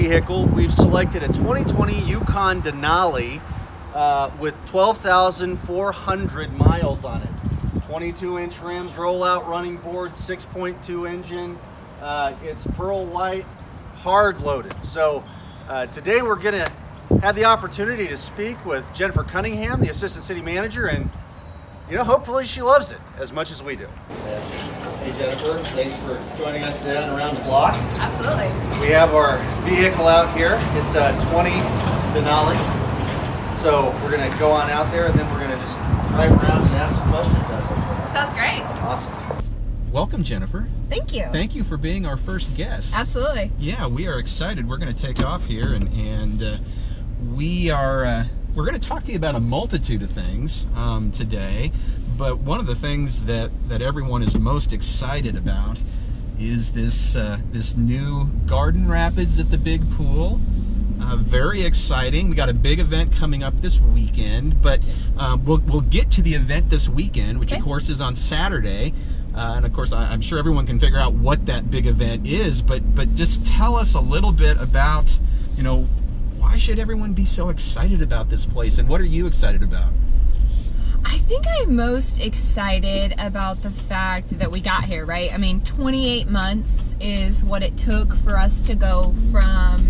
vehicle. We've selected a 2020 Yukon Denali with 12,400 miles on it. 22-inch rims, rollout running board, 6.2 engine. It's pearl white, hard loaded. So today we're going to have the opportunity to speak with Jennifer Cunningham, the Assistant City Manager, and hopefully she loves it as much as we do. Hey Jennifer, thanks for joining us today on Around the Block. Absolutely. We have our vehicle out here. It's a 20 Denali. So we're going to go on out there and then we're going to just drive around and ask some questions. That's okay. Sounds great. Awesome. Welcome, Jennifer. Thank you. Thank you for being our first guest. Absolutely. Yeah, we are excited. We're going to take off here and we're going to talk to you about a multitude of things today. But one of the things that everyone is most excited about is this new garden rapids at the big pool. Very exciting. We got a big event coming up this weekend, but we'll get to the event this weekend, which of course is on Saturday. And of course, I'm sure everyone can figure out what that big event is. But just tell us a little bit about, why should everyone be so excited about this place, and what are you excited about? I think I'm most excited about the fact that we got here, right? I mean, 28 months is what it took for us to go from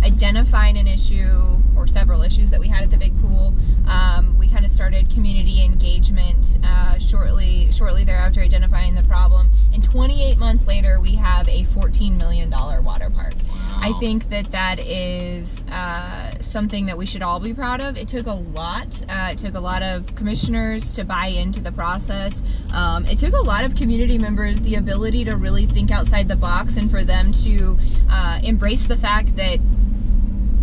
identifying an issue or several issues that we had at the big pool. We kind of started community engagement shortly thereafter identifying the problem. And 28 months later, we have a $14 million water park. Wow. I think that is something that we should all be proud of. It took a lot. It took a lot of commissioners to buy into the process. It took a lot of community members the ability to really think outside the box and for them to embrace the fact that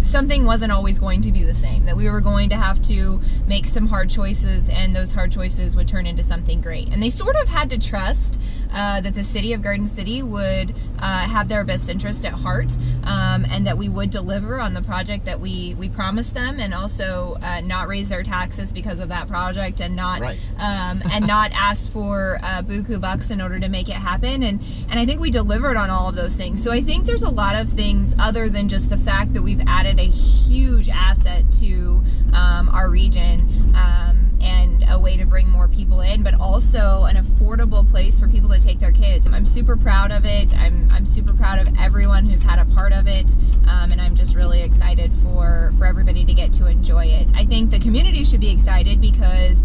something wasn't always going to be the same, that we were going to have to make some hard choices, and those hard choices would turn into something great. And they sort of had to trust that the city of Garden City would have their best interest at heart, and that we would deliver on the project that we promised them, and also not raise their taxes because of that project, and not and not ask for buku bucks in order to make it happen. And I think we delivered on all of those things. So I think there's a lot of things other than just the fact that we've added a huge asset to our region, and a way to bring more people in, but also an affordable place for people to take their kids. I'm super proud of it. I'm super proud of everyone who's had a part of it, and I'm just really excited for everybody to get to enjoy it. I think the community should be excited because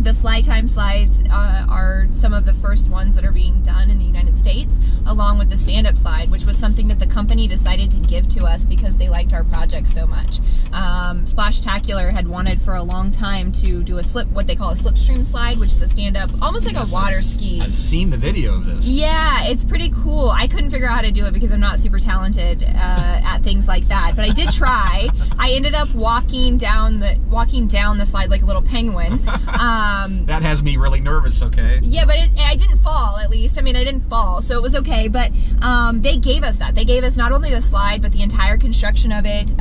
the fly time slides are some of the first ones that are being done in the United States, along with the stand-up slide, which was something that the company decided to give to us because they liked our project so much. Splashtacular had wanted for a long time to do what they call a slipstream slide, which is a stand-up, almost like a water ski. I've seen the video of this. Yeah, it's pretty cool. I couldn't figure out how to do it because I'm not super talented at things like that, but I did try. I ended up walking down the slide like a little penguin. That has me really nervous, okay? Yeah, but I didn't fall, at least. I mean, I didn't fall, so it was okay. But they gave us that. They gave us not only the slide, but the entire construction of it,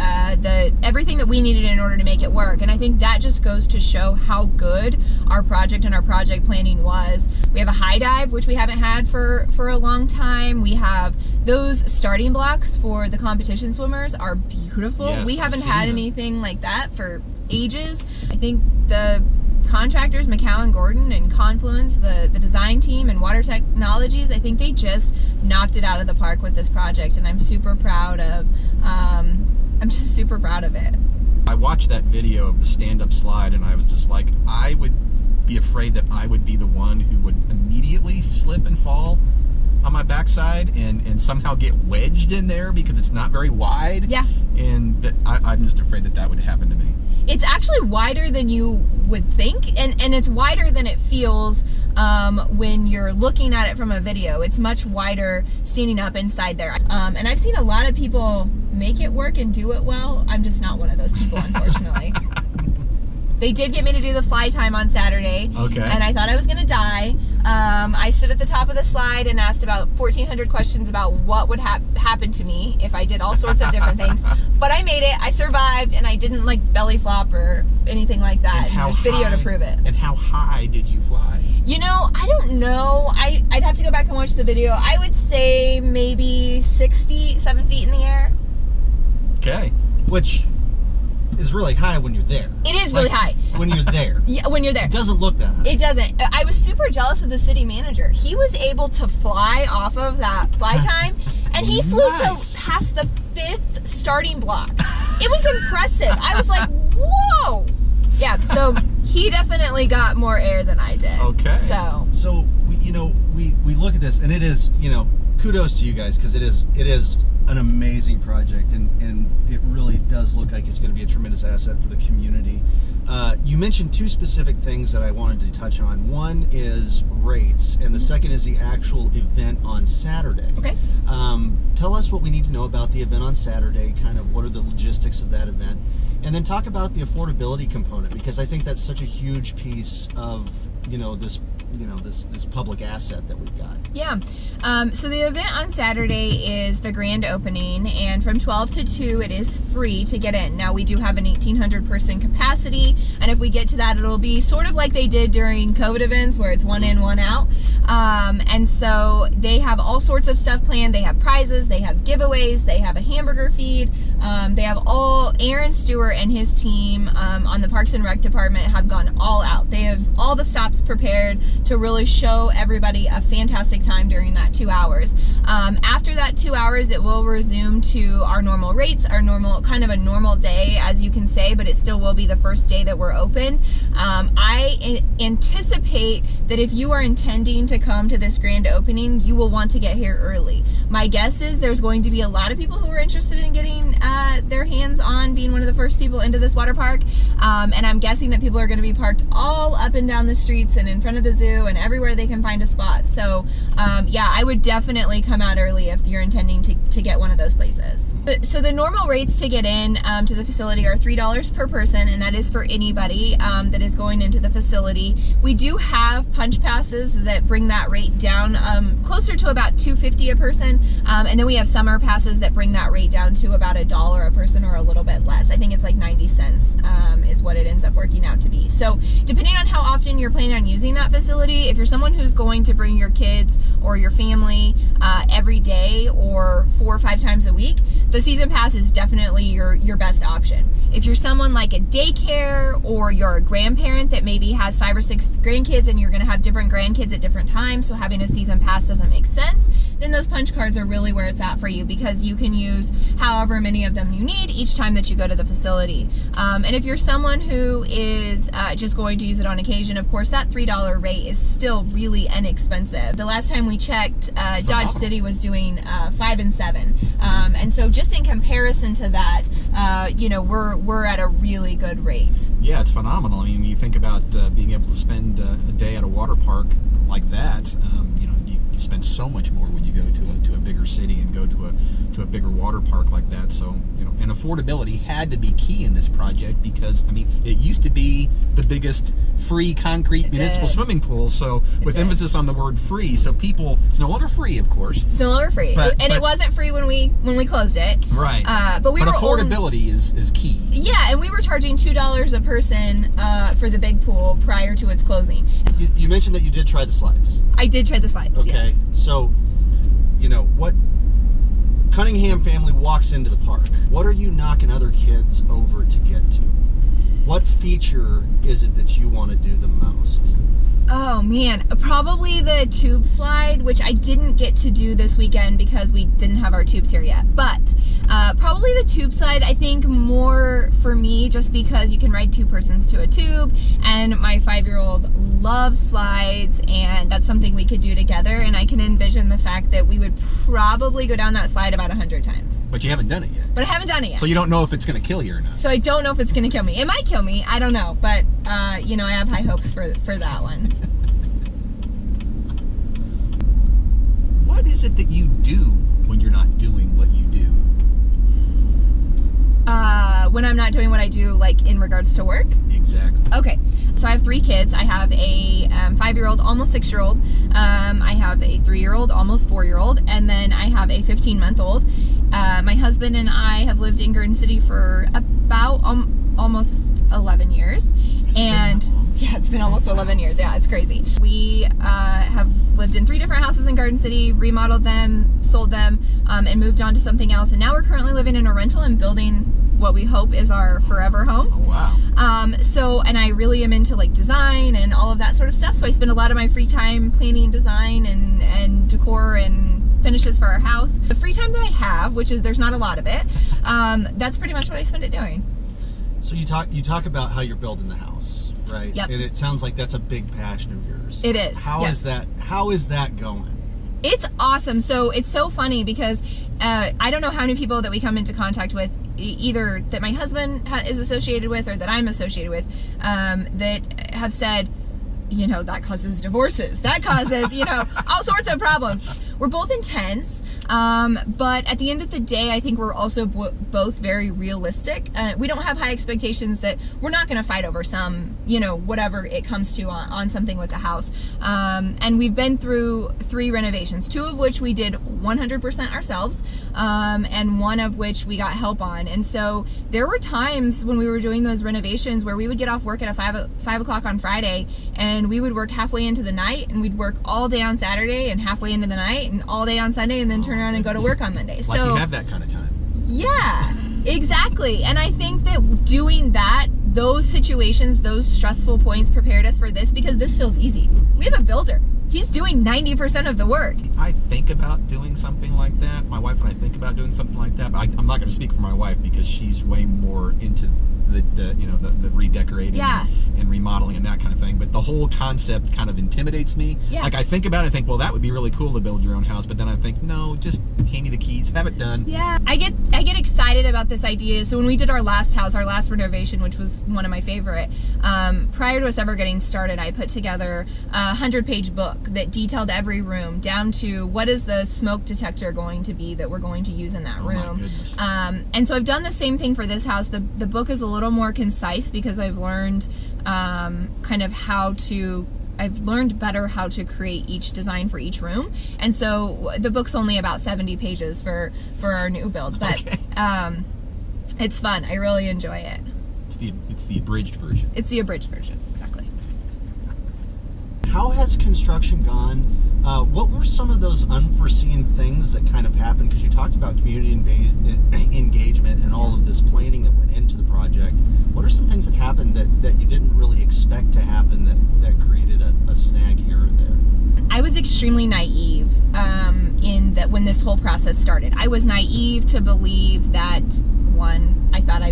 everything that we needed in order to make it work. And I think that just goes to show how good our project and our project planning was. We have a high dive, which we haven't had for a long time. We have those starting blocks for the competition swimmers are beautiful. Yes, we haven't seen had them. anything like that for ages. I think the contractors, McCowan Gordon and Confluence, the design team and Water Technologies, I think they just knocked it out of the park with this project, and I'm super proud of I'm just super proud of it. I watched that video of the stand-up slide and I was just like, I would be afraid that I would be the one who would immediately slip and fall on my backside and somehow get wedged in there because it's not very wide. Yeah. And that I'm just afraid that would happen to me. It's actually wider than you would think, and it's wider than it feels when you're looking at it from a video. It's much wider standing up inside there. And I've seen a lot of people make it work and do it well. I'm just not one of those people, unfortunately. They did get me to do the fly time on Saturday. Okay. And I thought I was going to die. I stood at the top of the slide and asked about 1,400 questions about what would happen to me if I did all sorts of different things. But I made it. I survived, and I didn't like belly flop or anything like that. And there's video to prove it. And how high did you fly? You know, I don't know. I'd have to go back and watch the video. I would say maybe 6 feet, 7 feet in the air. Okay. Which is really high when you're there. It is really high. When you're there. Yeah, when you're there. It doesn't look that high. It doesn't. I was super jealous of the city manager. He was able to fly off of that fly time, and he flew Nice. to past the 5th starting block. It was impressive. I was like, whoa. Yeah, so he definitely got more air than I did. Okay. So we look at this, and it is, kudos to you guys, because it is an amazing project, and it really does look like it's going to be a tremendous asset for the community. You mentioned 2 specific things that I wanted to touch on. One is rates, and the second is the actual event on Saturday. Okay. Tell us what we need to know about the event on Saturday, kind of what are the logistics of that event, and then talk about the affordability component, because I think that's such a huge piece of this public asset that we've got. Yeah. So the event on Saturday is the grand opening, and from 12 to 2 it is free to get in. Now we do have an 1,800 person capacity, and if we get to that, it'll be sort of like they did during COVID events where it's one in, one out. And so they have all sorts of stuff planned. They have prizes, they have giveaways, they have a hamburger feed. They have Aaron Stewart and his team on the Parks and Rec department have gone all out. They have all the stops prepared to really show everybody a fantastic time during that 2 hours. After that 2 hours, it will resume to our normal rates, our normal, kind of a normal day, as you can say, but it still will be the first day that we're open. I anticipate that if you are intending to come to this grand opening, you will want to get here early. My guess is there's going to be a lot of people who are interested in getting their hands on being one of the first people into this water park, and I'm guessing that people are going to be parked all up and down the streets and in front of the zoo and everywhere they can find a spot. So yeah, I would definitely come out early if you're intending to get one of those places. So the normal rates to get in to the facility are $3 per person, and that is for anybody that is going into the facility. We do have punch passes that bring that rate down closer to about $2.50 a person, and then we have summer passes that bring that rate down to about $1 a person or a little bit less. I think it's like 90 cents is what it ends up working out to be. So depending on how often you're planning on using that facility, if you're someone who's going to bring your kids or your family every day or 4 or 5 times a week, the season pass is definitely your best option. If you're someone like a daycare, or you're a grandparent that maybe has 5 or 6 grandkids and you're going to have different grandkids at different times, so having a season pass doesn't make sense, then those punch cards are really where it's at for you, because you can use however many of them you need each time that you go to the facility. And if you're someone who is just going to use it on occasion, of course that $3 rate is still really inexpensive. The last time we checked, Dodge City was doing $5 and $7, and so just in comparison to that, we're at a really good rate. Yeah, it's phenomenal. I mean, you think about being able to spend a day at a water park like that. You spend so much more when you go to a bigger city and go to a bigger water park like that. So, and affordability had to be key in this project, because it used to be the biggest free concrete municipal swimming pool. So with emphasis on the word free, so it's no longer free, of course. It's no longer free, but it wasn't free when we closed it. Right. But affordability is key. Yeah, and we were charging $2 a person for the big pool prior to its closing. You mentioned that you did try the slides. I did try the slides. Okay. Yes. So, what Cunningham family walks into the park, what are you knocking other kids over to get to? What feature is it that you want to do the most? Oh man, probably the tube slide, which I didn't get to do this weekend because we didn't have our tubes here yet. But probably the tube slide, I think more for me, just because you can ride 2 persons to a tube, and my 5-year-old loves slides, and that's something we could do together. And I can envision the fact that we would probably go down that slide about 100 times. But you haven't done it yet. But I haven't done it yet. So you don't know if it's going to kill you or not. So I don't know if it's going to kill me. It might kill me. I don't know. But, I have high hopes for that one. What is it that you do when you're not doing what you do? When I'm not doing what I do, like in regards to work? Exactly. Okay, so I have 3 kids. I have a 5-year-old, almost 6-year-old. I have a 3-year-old, almost 4-year-old, and then I have a 15-month-old. My husband and I have lived in Garden City for about almost 11 years. Yeah, it's been almost 11 years. Yeah, it's crazy. We have lived in 3 different houses in Garden City, remodeled them, sold them, and moved on to something else. And now we're currently living in a rental and building what we hope is our forever home. Oh, wow. And I really am into like design and all of that sort of stuff. So I spend a lot of my free time planning design and decor and finishes for our house. The free time that I have, which is there's not a lot of it, that's pretty much what I spend it doing. So you talk about how you're building the house, right? Yep. And it sounds like that's a big passion of yours. It is. How is that going? It's awesome. So it's so funny because I don't know how many people that we come into contact with, either that my husband is associated with or that I'm associated with, that have said, that causes divorces. That causes, all sorts of problems. We're both intense, but at the end of the day, I think we're also both very realistic. We don't have high expectations that we're not going to fight over some, whatever it comes to on something with the house. And we've been through 3 renovations, 2 of which we did 100% ourselves, and 1 of which we got help on. And so there were times when we were doing those renovations where we would get off work at 5 o'clock on Friday, and we would work halfway into the night, and we'd work all day on Saturday and halfway into the night and all day on Sunday, and then turn around and go to work on Monday. Like you have that kind of time. Yeah, exactly. And I think that doing that, those situations, those stressful points prepared us for this, because this feels easy. We have a builder. He's doing 90% of the work. I think about doing something like that. My wife and I think about doing something like that, but I'm not going to speak for my wife because she's way more into the redecorating and remodeling and that kind of thing. But the whole concept kind of intimidates me. Yeah. Like I think about it, I think, well, that would be really cool to build your own house. But then I think, no, just hand me the keys, have it done. Yeah, I get excited about this idea. So when we did our last house, our last renovation, which was one of my favorite, prior to us ever getting started, I put together a 100-page book that detailed every room down to what is the smoke detector going to be that we're going to use in that room. My goodness. And so I've done the same thing for this house. The book is a little more concise because I've learned I've learned better how to create each design for each room. And so the book's only about 70 pages for our new build, but okay. It's fun. I really enjoy it. It's the abridged version. It's the abridged version, exactly. How has construction gone? What were some of those unforeseen things that kind of happened? Because you talked about community engagement and all of this planning that went into the project. What are some things that happened that you didn't really expect to happen that created a snag here or there? I was extremely naive in that when this whole process started. I was naive to believe that, I thought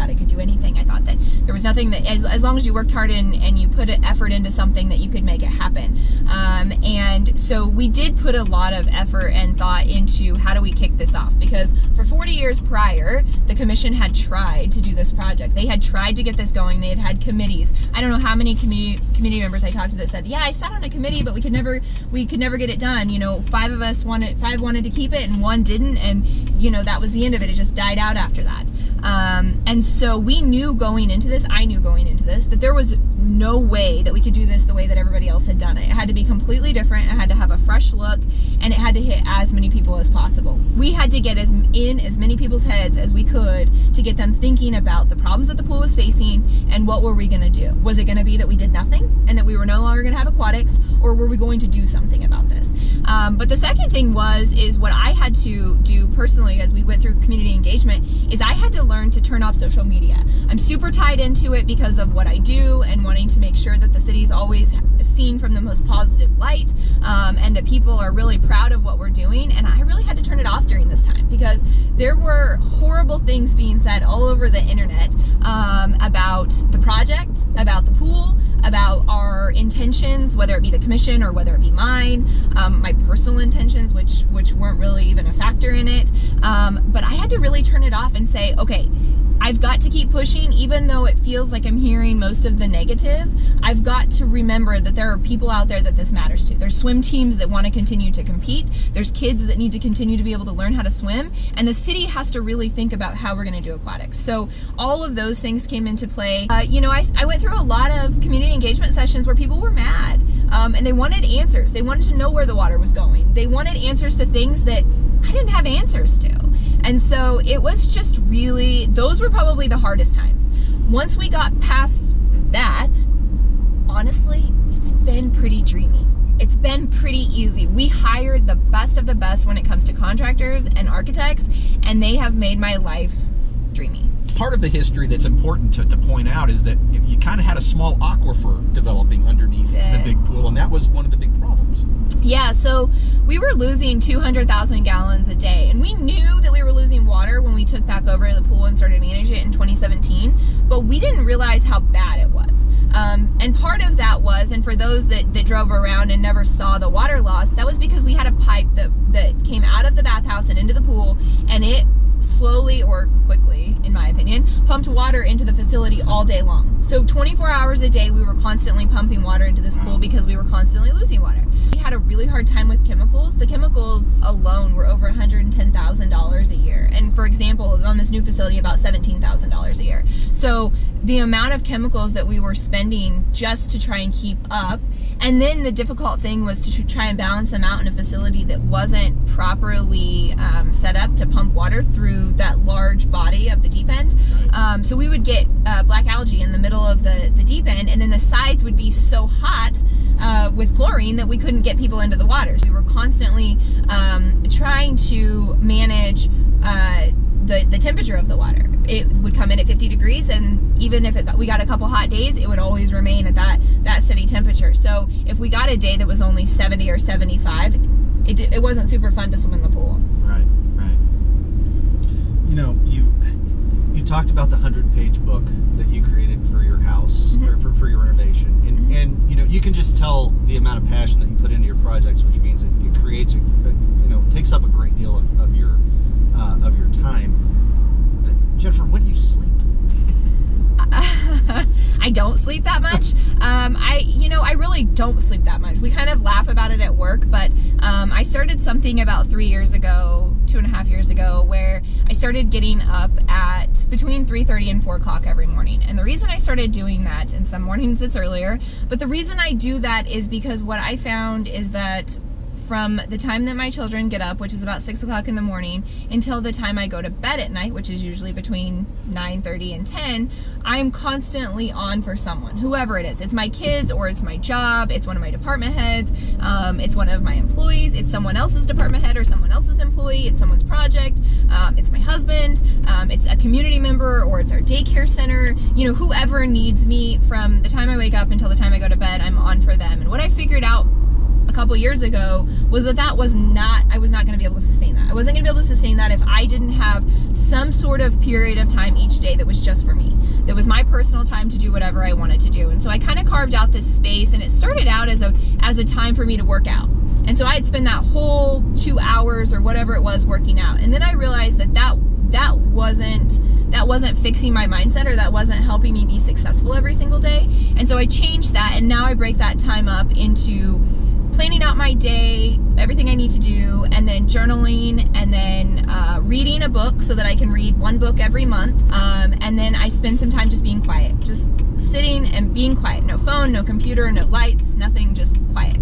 I could do anything. I thought that there was nothing that, as long as you worked hard and you put an effort into something, that you could make it happen. And so we did put a lot of effort and thought into how do we kick this off, because for 40 years prior, the commission had tried to do this project. They had tried to get this going. They had committees. I don't know how many community members I talked to that said, yeah, I sat on a committee, but we could never get it done. 5 wanted to keep it and 1 didn't, and that was the end of it. It just died out after that. And so we knew going into this, I knew going into this, that there was no way that we could do this the way that everybody else had done it. It had to be completely different. It had to have a fresh look, and it had to hit as many people as possible. We had to get in as many people's heads as we could to get them thinking about the problems that the pool was facing and what were we going to do. Was it going to be that we did nothing and that we were no longer going to have aquatics, or were we going to do something about this? But the second thing is what I had to do personally as we went through community engagement is I had to learn to turn off social media. I'm super tied into it because of what I do and wanting to make sure that the city's always seen from the most positive light, and that people are really proud of what we're doing. And I really had to turn it off during this time because there were horrible things being said all over the internet about the project, about the pool, about our intentions, whether it be the commission or whether it be mine, my personal intentions, which weren't really even a factor in it. But I had to really turn it off and say, okay, I've got to keep pushing, even though it feels like I'm hearing most of the negative. I've got to remember that there are people out there that this matters to. There's swim teams that want to continue to compete. There's kids that need to continue to be able to learn how to swim. And the city has to really think about how we're going to do aquatics. So all of those things came into play. I went through a lot of community engagement sessions where people were mad, and they wanted answers. They wanted to know where the water was going. They wanted answers to things that I didn't have answers to. And so it was just really, those were probably the hardest times. once we got past that, honestly, it's been pretty dreamy. It's been pretty easy. We hired the best of the best when it comes to contractors and architects, and they have made my life dreamy. Part of the history that's important to point out is that you kind of had a small aquifer developing underneath the big pool, and that was one of the big problems. Yeah, so we were losing 200,000 gallons a day, and we knew that we were losing water when we took back over the pool and started managing it in 2017, but we didn't realize how bad it was. And part of that was, and for those that drove around and never saw the water loss, that was because we had a pipe that came out of the bathhouse and into the pool, and it slowly or quickly, in my opinion, pumped water into the facility all day long. So 24 hours a day, we were constantly pumping water into this pool because we were constantly losing water. We had a really hard time with chemicals. The chemicals alone were over $110,000 a year. And for example, on this new facility, about $17,000 a year. So the amount of chemicals that we were spending just to try and keep up, and then the difficult thing was to try and balance them out in a facility that wasn't properly set up to pump water through that large body of the deep end. So we would get black algae in the middle of the deep end, and then the sides would be so hot with chlorine that we couldn't get people into the water. So we were constantly trying to manage the temperature of the water. It would come in at 50 degrees, and even if we got a couple hot days, it would always remain at that steady temperature. So if we got a day that was only 70 or 75, it wasn't super fun to swim in the pool. Right. You know, you talked about the 100-page book that you created for your house, or for your renovation, and you know, you can just tell the amount of passion that you put into your projects, which means it creates takes up a great deal of your time. Jennifer, when do you sleep? I don't sleep that much. I really don't sleep that much. We kind of laugh about it at work, but I started something about 2.5 years ago, where I started getting up at between 3:30 and 4 o'clock every morning. And the reason I started doing that, and some mornings it's earlier, but the reason I do that is because what I found is that from the time that my children get up, which is about 6 o'clock in the morning, until the time I go to bed at night, which is usually between 9:30 and 10, I'm constantly on for someone, whoever it is. It's my kids, or it's my job, it's one of my department heads, it's one of my employees, it's someone else's department head or someone else's employee, it's someone's project, it's my husband, it's a community member, or it's our daycare center. You know, whoever needs me from the time I wake up until the time I go to bed, I'm on for them. And what I figured out a couple years ago was I was not going to be able to sustain that. I wasn't going to be able to sustain that if I didn't have some sort of period of time each day that was just for me. That was my personal time to do whatever I wanted to do. And so I kind of carved out this space, and it started out as a time for me to work out. And so I'd spend that whole 2 hours or whatever it was working out. And then I realized that wasn't fixing my mindset, or that wasn't helping me be successful every single day. And so I changed that, and now I break that time up into planning out my day, everything I need to do, and then journaling, and then reading a book so that I can read one book every month. And then I spend some time just being quiet, just sitting and being quiet. No phone, no computer, no lights, nothing, just quiet.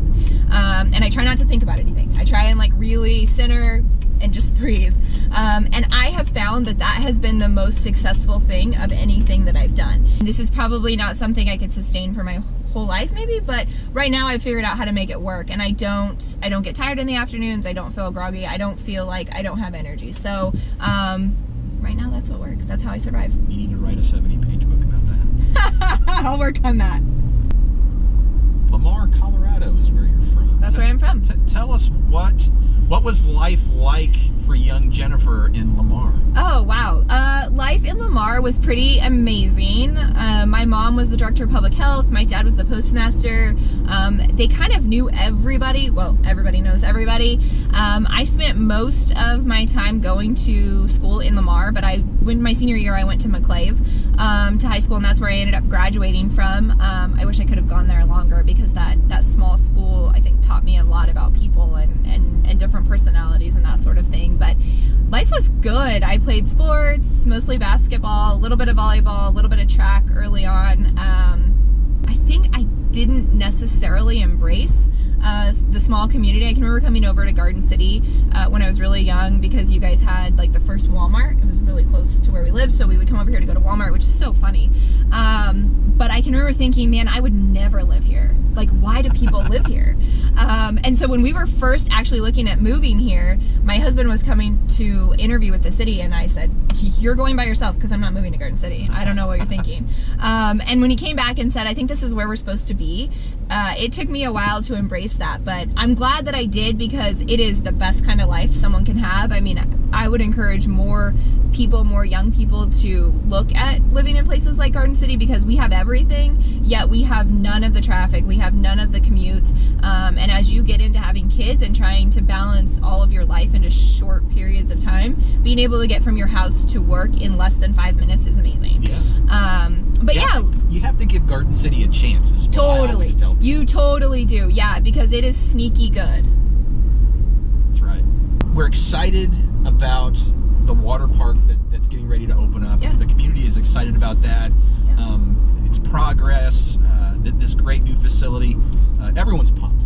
And I try not to think about anything. I try and really center and just breathe. And I have found that has been the most successful thing of anything that I've done. This is probably not something I could sustain for my whole life maybe, but right now I've figured out how to make it work, and I don't get tired in the afternoons, I don't feel groggy, I don't feel like I don't have energy. So right now that's what works. That's how I survive. You need to write a 70-page book about that. I'll work on that. Lamar, Colorado is where you're from. That's where I'm from. Tell us what was life like for young Jennifer in Lamar? Oh, wow. Life in Lamar was pretty amazing. My mom was the director of public health. My dad was the postmaster. They kind of knew everybody. Well, everybody knows everybody. I spent most of my time going to school in Lamar, but when my senior year, I went to McClave to high school, and that's where I ended up graduating from. I wish I could have gone there longer, because that small school, I think, taught me a lot about people and different personalities and that sort of thing. But life was good. I played sports, mostly basketball, a little bit of volleyball, a little bit of track early on. I think I didn't necessarily embrace the small community. I can remember coming over to Garden City when I was really young, because you guys had the first Walmart. It was really close to where we lived, so we would come over here to go to Walmart, which is so funny. can remember thinking, man, I would never live here. Like, why do people live here? And so when we were first actually looking at moving here, my husband was coming to interview with the city, and I said, you're going by yourself because I'm not moving to Garden City. I don't know what you're thinking. And when he came back and said, I think this is where we're supposed to be, it took me a while to embrace that. But I'm glad that I did, because it is the best kind of life someone can have. I mean, I would encourage more young people to look at living in places like Garden City, because we have everything, yet we have none of the traffic, we have none of the commutes, and as you get into having kids and trying to balance all of your life into short periods of time, being able to get from your house to work in less than 5 minutes is amazing. Yes. But you have to give Garden City a chance, is what I always tell people. You totally do, yeah, because it is sneaky good. That's right. We're excited about the water park that's getting ready to open up. Yeah. The community is excited about that. Yeah. Its progress, this great new facility. Everyone's pumped.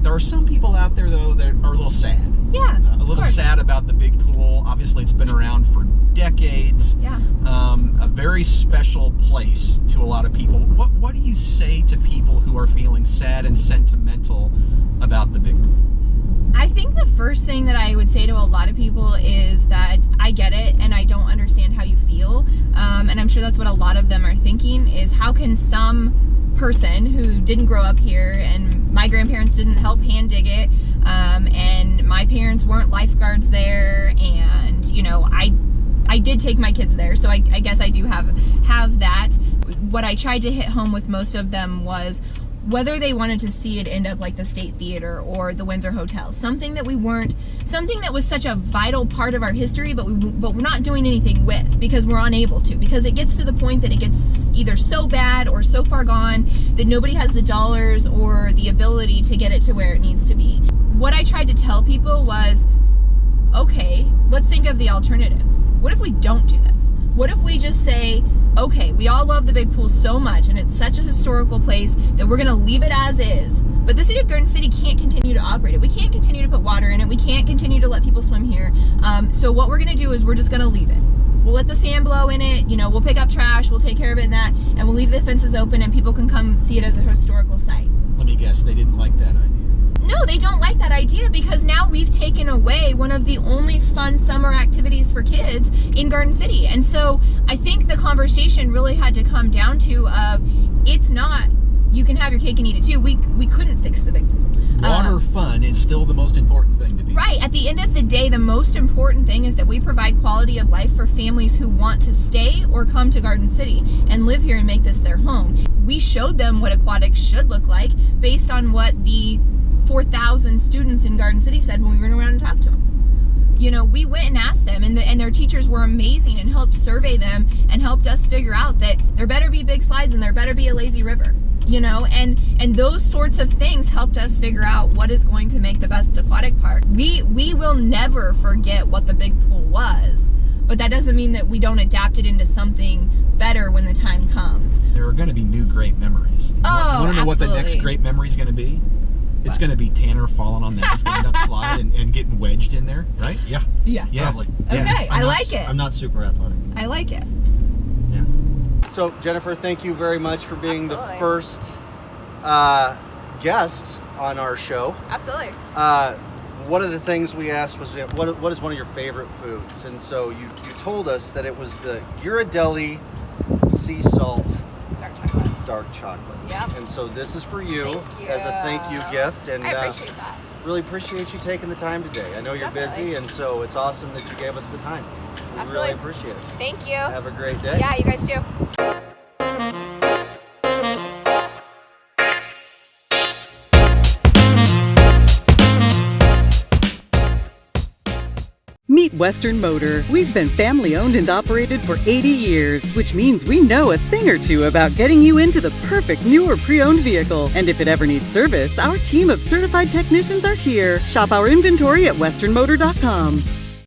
There are some people out there, though, that are a little sad. Yeah, A little sad about the big pool. Obviously, it's been around for decades. Yeah. A very special place to a lot of people. What do you say to people who are feeling sad and sentimental about the big pool? I think the first thing that I would say to a lot of people is that I get it and I don't understand how you feel. And I'm sure that's what a lot of them are thinking, is how can some person who didn't grow up here, and my grandparents didn't help hand dig it, and my parents weren't lifeguards there, and I did take my kids there, so I guess I do have that. What I tried to hit home with most of them was whether they wanted to see it end up like the State Theater or the Windsor Hotel, something that was such a vital part of our history, but we're not doing anything with, because we're unable to, because it gets to the point that it gets either so bad or so far gone that nobody has the dollars or the ability to get it to where it needs to be. What I tried to tell people was, okay, let's think of the alternative. What if we don't do this? What if we just say, okay, we all love the big pool so much, and it's such a historical place that we're going to leave it as is. But the city of Garden City can't continue to operate it. We can't continue to put water in it. We can't continue to let people swim here. So what we're going to do is we're just going to leave it. We'll let the sand blow in it. We'll pick up trash. We'll take care of it in that. And we'll leave the fences open, and people can come see it as a historical site. Let me guess, they didn't like that idea. No, they don't like that idea, because now we've taken away one of the only fun summer activities for kids in Garden City. And so I think the conversation really had to come down to it's not, you can have your cake and eat it too. We couldn't fix the big pool. Water fun is still the most important thing to be. Right. At the end of the day, the most important thing is that we provide quality of life for families who want to stay or come to Garden City and live here and make this their home. We showed them what aquatics should look like based on what the 4,000 students in Garden City said when we went around and talked to them. We went and asked them, and their teachers were amazing and helped survey them and helped us figure out that there better be big slides and there better be a lazy river. And those sorts of things helped us figure out what is going to make the best aquatic park. We will never forget what the big pool was, but that doesn't mean that we don't adapt it into something better when the time comes. There are going to be new great memories. You want to know what the next great memory is going to be? It's going to be Tanner falling on that stand-up slide and getting wedged in there, right? Yeah. Yeah. Probably. Okay, Yeah. I like it. I'm not super athletic. I like it. Yeah. So, Jennifer, thank you very much for being the first guest on our show. Absolutely. One of the things we asked was, what is one of your favorite foods? And so you told us that it was the Ghirardelli sea salt dark chocolate. Yep. And so this is for you, Thank you. as a thank you gift. And I appreciate that. really appreciate you taking the time today. I know you're busy, and so it's awesome that you gave us the time. We Absolutely. really appreciate it. Thank you. Have a great day. Yeah, you guys too. Meet Western Motor. We've been family owned and operated for 80 years, which means we know a thing or two about getting you into the perfect new or pre-owned vehicle. And if it ever needs service, our team of certified technicians are here. Shop our inventory at westernmotor.com.